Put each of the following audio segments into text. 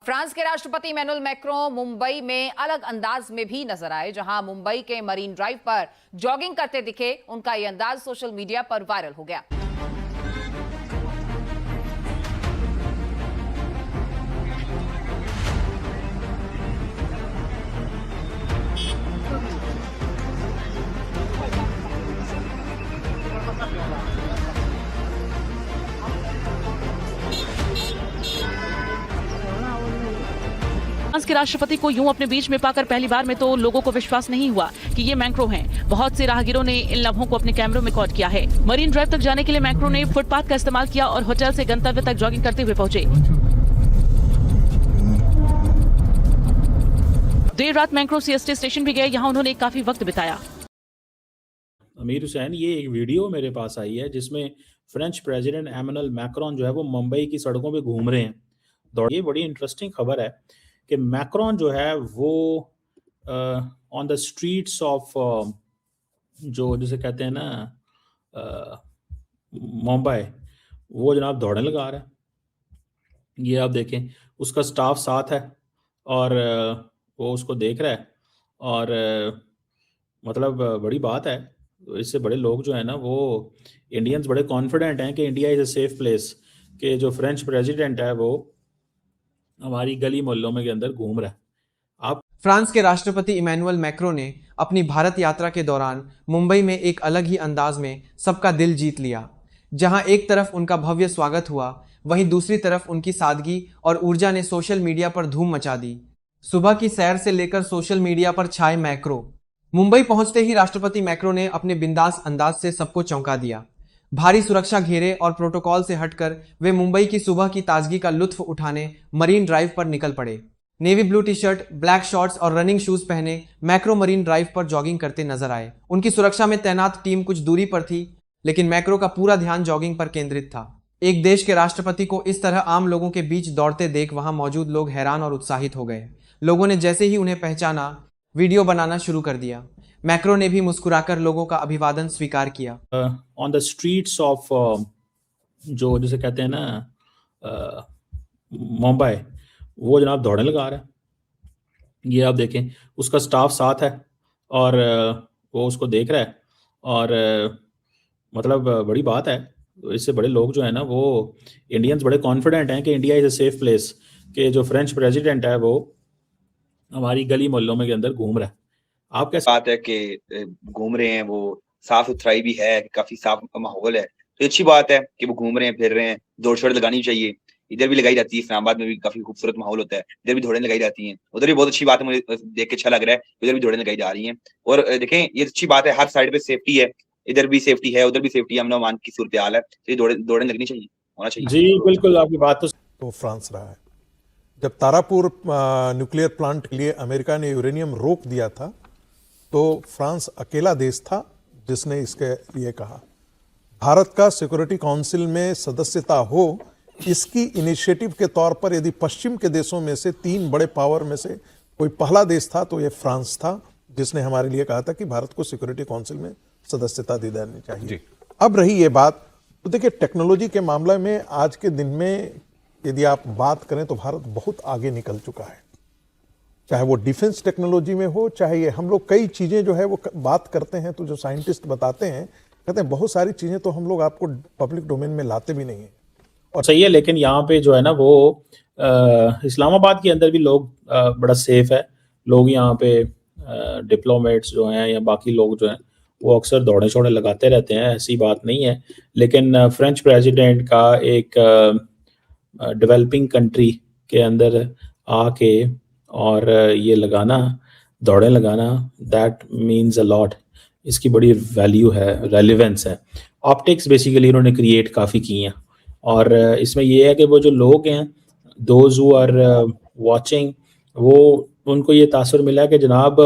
France के राष्ट्रपति Emmanuel Macron Mumbai में अलग अंदाज में भी नजर आए। जहां मुंबई के मरीन ड्राइव पर जॉगिंग करते दिखे, उनका यह अंदाज सोशल मीडिया पर वायरल हो गया। फ्रांस के राष्ट्रपति को यूं अपने बीच में पाकर पहली बार में तो लोगों को विश्वास नहीं हुआ कि ये मैक्रो हैं। बहुत से राहगीरों ने इन लम्हों को अपने कैमरों में कैद किया है। मरीन ड्राइव तक जाने के लिए मैक्रो ने फुटपाथ का इस्तेमाल किया और होटल से गंतव्य तक जॉगिंग करते हुए पहुंचे। देर रात मैक्रो सीएसटी स्टेशन भी गए। यहाँ उन्होंने काफी वक्त बिताया। अमीर हुसैन, ये एक वीडियो मेरे पास आई है जिसमें फ्रेंच प्रेसिडेंट इमैनुअल मैक्रोन जो है वो मुंबई की सड़कों पे घूम रहे हैं। ये बड़ी इंटरेस्टिंग खबर है कि मैक्रोन जो है वो ऑन द स्ट्रीट्स ऑफ जो जिसे कहते हैं ना मुंबई, वो जनाब दौड़ने लगा रहा है। ये आप देखें, उसका स्टाफ साथ है और वो उसको देख रहा है और मतलब बड़ी बात है। इससे बड़े लोग जो है ना, वो इंडियंस बड़े कॉन्फिडेंट हैं कि India is a safe place, कि जो फ्रेंच प्रेसिडेंट है वो हमारी गली मोहल्लों में के अंदर घूम रहा है। आप फ्रांस के राष्ट्रपति इमैनुअल मैक्रों ने अपनी भारत यात्रा के दौरान मुंबई में एक अलग ही अंदाज में सबका दिल जीत लिया। जहां एक तरफ उनका भव्य स्वागत हुआ, वहीं दूसरी तरफ उनकी सादगी और ऊर्जा ने सोशल मीडिया पर धूम मचा दी। सुबह की सैर से लेकर सोशल मीडिया पर छाए मैक्रो। मुंबई पहुंचते ही राष्ट्रपति मैक्रो ने अपने बिंदास अंदाज से सबको चौंका दिया। भारी सुरक्षा घेरे और प्रोटोकॉल से हटकर वे मुंबई की सुबह की ताजगी का लुत्फ उठाने मरीन ड्राइव पर निकल पड़े। Navy blue T shirt, black shorts और रनिंग शूज पहने मैक्रो मरीन ड्राइव पर जॉगिंग करते नजर आए। उनकी सुरक्षा में तैनात टीम कुछ दूरी पर थी, लेकिन मैक्रो का पूरा ध्यान जॉगिंग पर केंद्रित था। एक देश के राष्ट्रपति को इस तरह आम लोगों के बीच दौड़ते देख वहां मौजूद लोग हैरान और उत्साहित हो गए। लोगों ने जैसे ही उन्हें पहचाना, वीडियो बनाना शुरू कर दिया। मैक्रो ने भी मुस्कुराकर लोगों का अभिवादन स्वीकार किया। ऑन द स्ट्रीट्स ऑफ जो जिसे कहते हैं ना मुंबई, वो जनाब दौड़ने लगा रहा है। ये आप देखें, उसका स्टाफ साथ है और वो उसको देख रहा है और मतलब बड़ी बात है। इससे बड़े लोग जो है ना, वो इंडियंस बड़े कॉन्फिडेंट हैं कि India is a safe place, कि जो फ्रेंच प्रेसिडेंट है वो हमारी गली मोहल्लों में के अंदर घूम रहा है। आप कैसे बात है कि घूम रहे हैं, वो साफ सुथराई भी है, काफी साफ माहौल है, तो अच्छी बात है कि वो घूम रहे हैं, फिर रहे हैं। दौड़ शोड़ लगानी चाहिए, इधर भी लगाई जाती है। इस्लामाबाद में भी काफी खूबसूरत माहौल होता है, इधर भी दौड़ें लगाई जाती हैं। उधर भी बहुत अच्छी बात है, मुझे देख के अच्छा लग रहा है, उधर भी दौड़ें लगाई जा रही हैं। और देखें, ये अच्छी बात है, हर साइड पे सेफ्टी है, इधर भी सेफ्टी है, उधर भी सेफ्टी है, अमन अमान की सूरत हाल है, तो ये दौड़ें लगनी चाहिए, होना चाहिए। जी बिल्कुल, आपकी बात तो फ्रांस रहा है। जब तारापुर न्यूक्लियर प्लांट के लिए अमेरिका ने यूरेनियम रोक दिया था, तो फ्रांस अकेला देश था जिसने इसके लिए कहा भारत का सिक्योरिटी काउंसिल में सदस्यता हो। इसकी इनिशिएटिव के तौर पर यदि पश्चिम के देशों में से 3 बड़े पावर में से कोई पहला देश था तो ये फ्रांस था, जिसने हमारे लिए कहा था कि भारत को सिक्योरिटी काउंसिल में सदस्यता दी जानी चाहिए। अब रही ये बात, तो देखिए टेक्नोलॉजी के मामले में आज के दिन में यदि आप बात करें तो भारत बहुत आगे निकल चुका है। चाहे वो डिफेंस टेक्नोलॉजी में हो, चाहे ये हम लोग कई चीज़ें जो है वो बात करते हैं तो जो साइंटिस्ट बताते हैं, कहते हैं बहुत सारी चीज़ें तो हम लोग आपको पब्लिक डोमेन में लाते भी नहीं हैं। और सही है, लेकिन यहाँ पे जो है ना वो इस्लामाबाद के अंदर भी लोग बड़ा सेफ है। लोग यहाँ पे डिप्लोमेट्स जो हैं या बाकी लोग जो हैं वो अक्सर दौड़े शौड़े लगाते रहते हैं, ऐसी बात नहीं है। लेकिन फ्रेंच प्रेसिडेंट का एक डेवलपिंग कंट्री के अंदर आके और ये लगाना, दौड़े लगाना, दैट मीन्स अ लॉट। इसकी बड़ी वैल्यू है, रेलिवेंस है। ऑप्टिक्स बेसिकली इन्होंने क्रिएट काफ़ी की हैं और इसमें ये है कि वो जो लोग हैं, दोज हु आर वाचिंग, वो उनको ये तासुर मिला है कि जनाब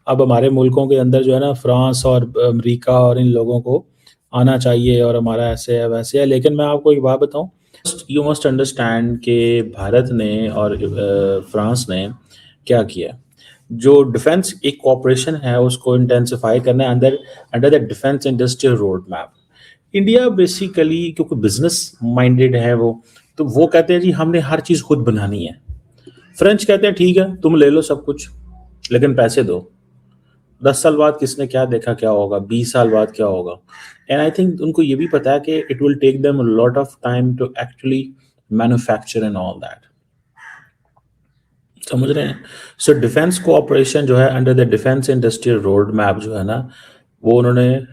अब हमारे मुल्कों के अंदर जो है ना फ्रांस और अमेरिका और इन लोगों को आना चाहिए और हमारा ऐसे है वैसे है। लेकिन मैं आपको एक बात बताऊं, यू मस्ट अंडरस्टैंड कि भारत ने और फ्रांस ने क्या किया। जो डिफेंस एक कोऑपरेशन है उसको इंटेंसिफाई करना है under the defence industrial road map. India basically क्योंकि बिजनेस माइंडेड है वो, तो वो कहते हैं जी हमने हर चीज़ खुद बनानी है। फ्रेंच कहते हैं ठीक है तुम ले लो सब कुछ, लेकिन पैसे दो। 10 साल बाद किसने क्या देखा क्या होगा, 20 साल बाद क्या होगा। एंड आई थिंक उनको ये भी पता है कि it will take them a lot of time to actually manufacture and all that. समझ रहे हैं? सो डिफेंस कोऑपरेशन जो है under the defence industrial road map जो है ना, वो उन्होंने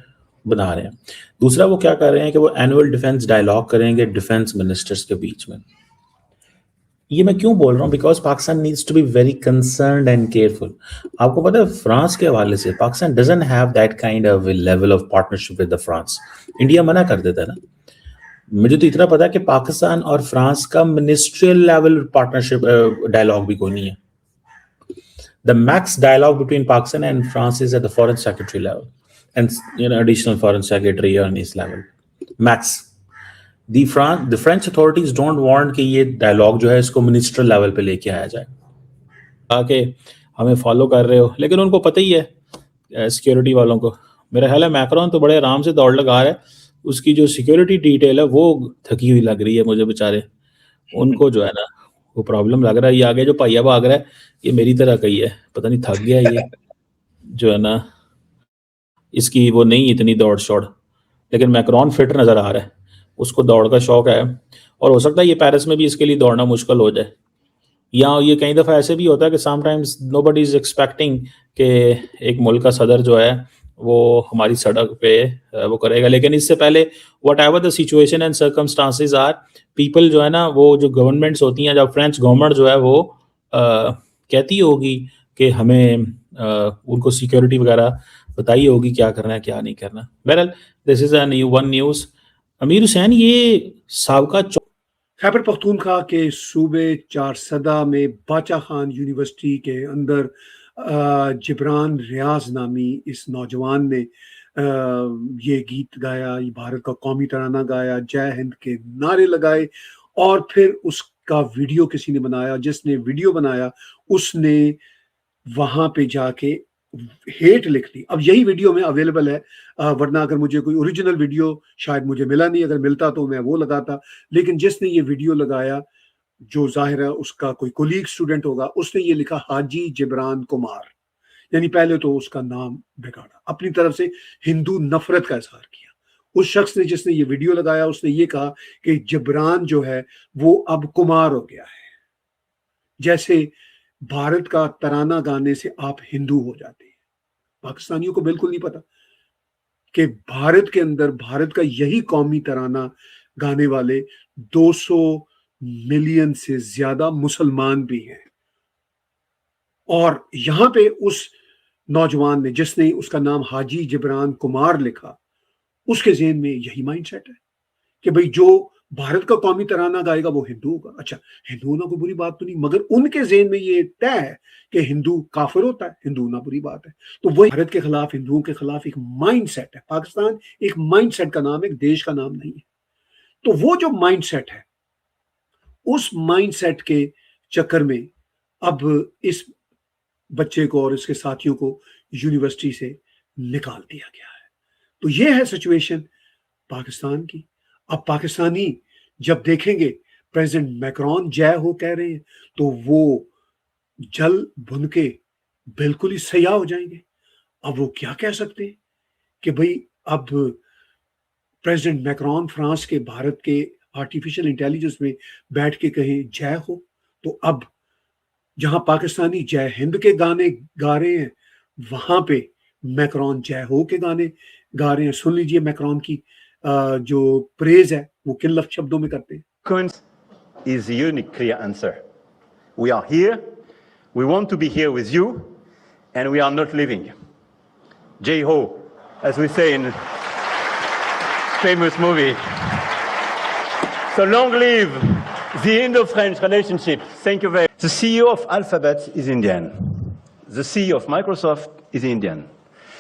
बना रहे हैं। दूसरा वो क्या कर रहे हैं कि वो एनुअल डिफेंस डायलॉग करेंगे डिफेंस मिनिस्टर्स के बीच में। ये मैं क्यों बोल रहा हूँ, because Pakistan needs to be very concerned and careful. आपको पता है फ्रांस के हवाले से Pakistan doesn't have that kind of level of partnership with the France. India मना कर देता है ना। मुझे तो इतना पता है कि पाकिस्तान और फ्रांस का मिनिस्ट्रियल लेवल पार्टनरशिप डायलॉग भी कोई नहीं है। The max dialogue between Pakistan and France is at the foreign secretary level, and additional foreign secretary on this level. Max. The French authorities don't want कि ये dialogue जो है इसको ministerial level पे लेके आया जाए। आके हमें फॉलो कर रहे हो, लेकिन उनको पता ही है सिक्योरिटी वालों को। मेरा ख्याल है मैक्रोन तो बड़े आराम से दौड़ लगा रहा है, उसकी जो सिक्योरिटी डिटेल है वो थकी हुई लग रही है मुझे बेचारे। उनको जो है ना वो प्रॉब्लम लग रहा है। ये आगे जो पहिया भाग रहा है ये मेरी तरह का ही है, पता नहीं थक गया ये जो है ना, इसकी वो नहीं इतनी दौड़ शौड़। लेकिन मैक्रोन फिट नज़र आ रहा है, उसको दौड़ का शौक है, और हो सकता है ये पेरिस में भी इसके लिए दौड़ना मुश्किल हो जाए। या ये कई दफ़ा ऐसे भी होता है कि समटाइम्स नोबडी इज़ एक्सपेक्टिंग कि एक मुल्क का सदर जो है वो हमारी सड़क पे वो करेगा। लेकिन इससे पहले whatever the situation and circumstances are, people जो है ना, वो जो गवर्नमेंट्स होती हैं, जब फ्रेंच गवर्नमेंट जो है वो कहती होगी कि हमें उनको सिक्योरिटी वगैरह बताई होगी क्या करना है क्या नहीं करना। बहरहाल दिस इज़ वन न्यूज़। अमीर हुसैन, ये साबका खैबर पख्तूनख्वा के सूबे चारसदा में बाचा खान यूनिवर्सिटी के अंदर जिब्रान रियाज नामी इस नौजवान ने ये गीत गाया, ये भारत का कौमी तराना गाया, जय हिंद के नारे लगाए, और फिर उसका वीडियो किसी ने बनाया। जिसने वीडियो बनाया उसने वहां पे जाके हेट लिख दी। अब यही वीडियो में अवेलेबल है, वरना अगर मुझे कोई ओरिजिनल वीडियो शायद मुझे मिला नहीं, अगर मिलता तो मैं वो लगाता। लेकिन जिसने ये वीडियो लगाया, जो जाहिर है उसका कोई कोलीग स्टूडेंट होगा, उसने ये लिखा हाजी जिब्रान कुमार, यानी पहले तो उसका नाम बिगाड़ा, अपनी तरफ से हिंदू नफरत का इजहार किया। उस शख्स ने जिसने ये वीडियो लगाया उसने ये कहा कि जिब्रान जो है वो अब कुमार हो गया है, जैसे भारत का तराना गाने से आप हिंदू हो जाते हैं। पाकिस्तानियों को बिल्कुल नहीं पता कि भारत के अंदर भारत का यही कौमी तराना गाने वाले 200 मिलियन से ज्यादा मुसलमान भी हैं। और यहां पे उस नौजवान ने, जिसने उसका नाम हाजी जिब्रान कुमार लिखा, उसके ज़हन में यही माइंडसेट है कि भाई जो भारत का कौमी तराना गाएगा वो हिंदू होगा। अच्छा, हिंदू होना कोई बुरी बात तो नहीं, मगर उनके ज़हन में ये तय है कि हिंदू काफिर होता है, हिंदू होना बुरी बात है। तो वही भारत के खिलाफ, हिंदुओं के खिलाफ एक माइंडसेट है। पाकिस्तान एक माइंडसेट का नाम है, एक देश का नाम नहीं है। तो वो जो माइंडसेट है, उस माइंडसेट के चक्कर में अब इस बच्चे को और इसके साथियों को यूनिवर्सिटी से निकाल दिया गया है। तो ये है सिचुएशन पाकिस्तान की। अब पाकिस्तानी जब देखेंगे प्रेसिडेंट मैक्रोन जय हो कह रहे हैं, तो वो जल भुन के बिल्कुल ही सयाह हो जाएंगे। अब वो क्या कह सकते हैं कि भाई अब प्रेसिडेंट मैक्रोन फ्रांस के भारत के आर्टिफिशियल इंटेलिजेंस में बैठ के कहें जय हो, तो अब जहां पाकिस्तानी जय हिंद के गाने गा रहे हैं, वहां पे मैक्रोन जय हो के गाने गा रहे हैं। सुन लीजिए मैक्रोन की जो प्रेज है वो किन लफ्ज शब्दों में करते हैं। Consequence is the unique clear answer. We are here, we want to be here with you, and we are not leaving. Jai ho, as we say in famous movie. So long live the Indo-French relationship. Thank you very much. The CEO of Alphabet is Indian. The CEO of Microsoft is Indian.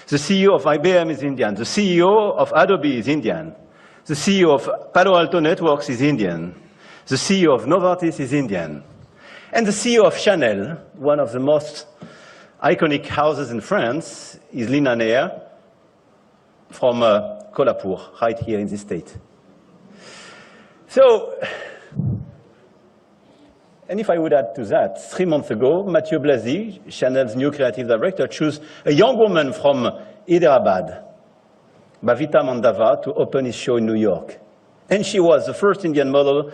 The CEO of IBM is Indian. The CEO of Adobe is Indian. The CEO of Palo Alto Networks is Indian. The CEO of Novartis is Indian. And the CEO of Chanel, one of the most iconic houses in France, is Lina Neher from Kolhapur, right here in this state. So, And if I would add to that, 3 months ago, Mathieu Blasi, Chanel's new creative director, chose a young woman from Hyderabad, Bhavita Mandava, to open his show in New York. And she was the first Indian model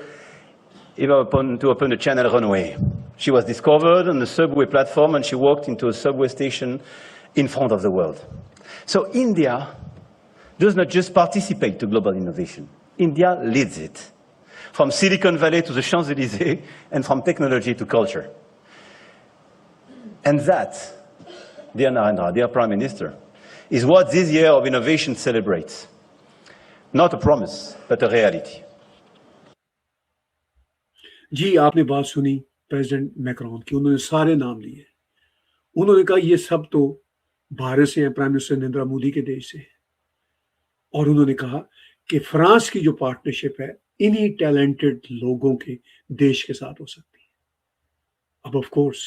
to open a Chanel runway. She was discovered on the subway platform and she walked into a subway station in front of the world. So India does not just participate to global innovation. India leads it. From Silicon Valley to the Champs-Élysées, and from technology to culture. And that, dear Narendra, dear Prime Minister, is what this year of innovation celebrates. Not a promise, but a reality. जी आपने बात सुनी president Macron की, उन्होंने सारे नाम लिए। उन्होंने कहा ये सब तो भारत से हैं, प्राइम मिनिस्टर नरेंद्र मोदी के देश से। और उन्होंने कहा कि फ्रांस की जो पार्टनरशिप है इन्हीं टैलेंटेड लोगों के देश के साथ हो सकती है। अब ऑफ कोर्स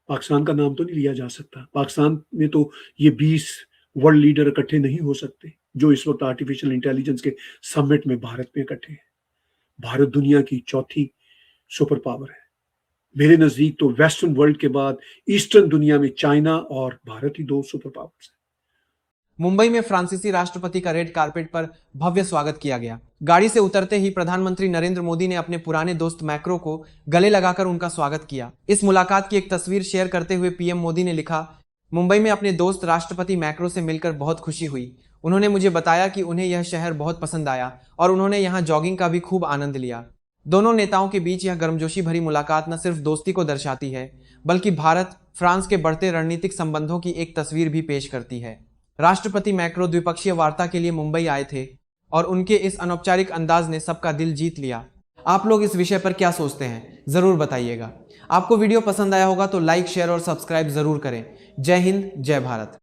पाकिस्तान का नाम तो नहीं लिया जा सकता। पाकिस्तान में तो ये 20 वर्ल्ड लीडर इकट्ठे नहीं हो सकते जो इस वक्त आर्टिफिशियल इंटेलिजेंस के समिट में भारत में इकट्ठे हैं। भारत दुनिया की चौथी सुपर पावर है। मेरे नजदीक तो वेस्टर्न वर्ल्ड के बाद ईस्टर्न दुनिया में चाइना और भारत ही 2 सुपर पावर्स हैं। मुंबई में फ्रांसीसी राष्ट्रपति का रेड कारपेट पर भव्य स्वागत किया गया। गाड़ी से उतरते ही प्रधानमंत्री नरेंद्र मोदी ने अपने पुराने दोस्त मैक्रो को गले लगाकर उनका स्वागत किया। इस मुलाकात की एक तस्वीर शेयर करते हुए पीएम मोदी ने लिखा, मुंबई में अपने दोस्त राष्ट्रपति मैक्रो से मिलकर बहुत खुशी हुई। उन्होंने मुझे बताया कि उन्हें यह शहर बहुत पसंद आया और उन्होंने यहाँ जॉगिंग का भी खूब आनंद लिया। दोनों नेताओं के बीच यह गर्मजोशी भरी मुलाकात न सिर्फ दोस्ती को दर्शाती है, बल्कि भारत फ्रांस के बढ़ते रणनीतिक संबंधों की एक तस्वीर भी पेश करती है। राष्ट्रपति मैक्रो द्विपक्षीय वार्ता के लिए मुंबई आए थे और उनके इस अनौपचारिक अंदाज ने सबका दिल जीत लिया। आप लोग इस विषय पर क्या सोचते हैं, जरूर बताइएगा। आपको वीडियो पसंद आया होगा तो लाइक, शेयर और सब्सक्राइब जरूर करें। जय हिंद, जय भारत।